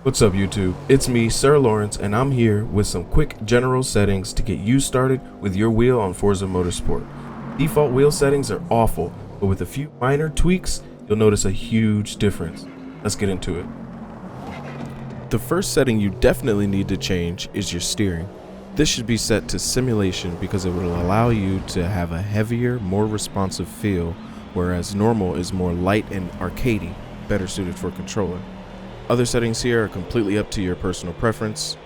What's up YouTube? It's me, Sir Lawrence, and I'm here with some quick general settings to get you started with your wheel on Forza Motorsport. Default wheel settings are awful, but with a few minor tweaks, you'll notice a huge difference. Let's get into it. The first setting you definitely need to change is your steering. This should be set to simulation because it will allow you to have a heavier, more responsive feel, whereas normal is more light and arcadey, better suited for controller. Other settings here are completely up to your personal preference.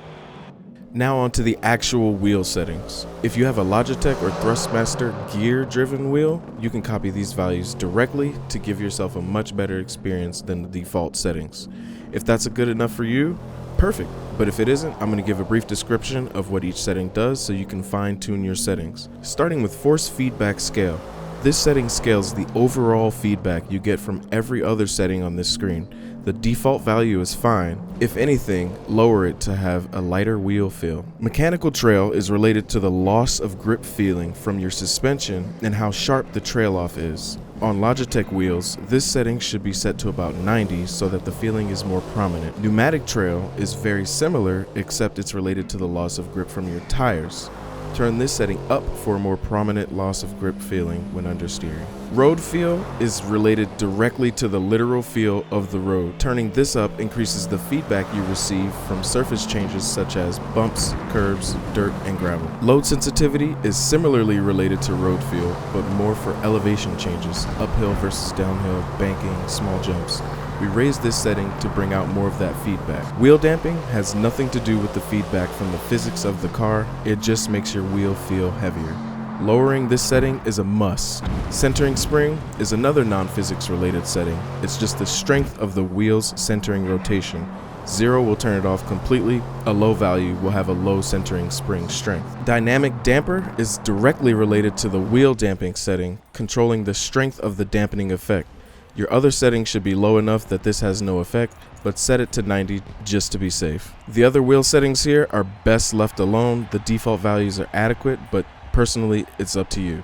Now on to the actual wheel settings. If you have a Logitech or Thrustmaster gear-driven wheel, you can copy these values directly to give yourself a much better experience than the default settings. If that's good enough for you, perfect. But if it isn't, I'm going to give a brief description of what each setting does so you can fine-tune your settings. Starting with Force Feedback Scale. This setting scales the overall feedback you get from every other setting on this screen. The default value is fine. If anything, lower it to have a lighter wheel feel. Mechanical trail is related to the loss of grip feeling from your suspension and how sharp the trail off is. On Logitech wheels, this setting should be set to about 90 so that the feeling is more prominent. Pneumatic trail is very similar, except it's related to the loss of grip from your tires. Turn this setting up for a more prominent loss of grip feeling when understeering. Road feel is related directly to the literal feel of the road. Turning this up increases the feedback you receive from surface changes such as bumps, curbs, dirt, and gravel. Load sensitivity is similarly related to road feel, but more for elevation changes, uphill versus downhill, banking, small jumps. We raised this setting to bring out more of that feedback. Wheel damping has nothing to do with the feedback from the physics of the car, it just makes your wheel feel heavier. Lowering this setting is a must. Centering spring is another non-physics related setting. It's just the strength of the wheel's centering rotation. 0 will turn it off completely, a low value will have a low centering spring strength. Dynamic damper is directly related to the wheel damping setting, controlling the strength of the dampening effect. Your other settings should be low enough that this has no effect, but set it to 90 just to be safe. The other wheel settings here are best left alone. The default values are adequate, but personally, it's up to you.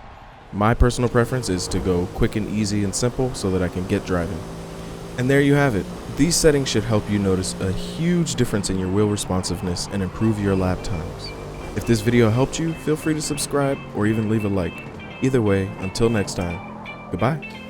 My personal preference is to go quick and easy and simple so that I can get driving. And there you have it. These settings should help you notice a huge difference in your wheel responsiveness and improve your lap times. If this video helped you, feel free to subscribe or even leave a like. Either way, until next time, goodbye.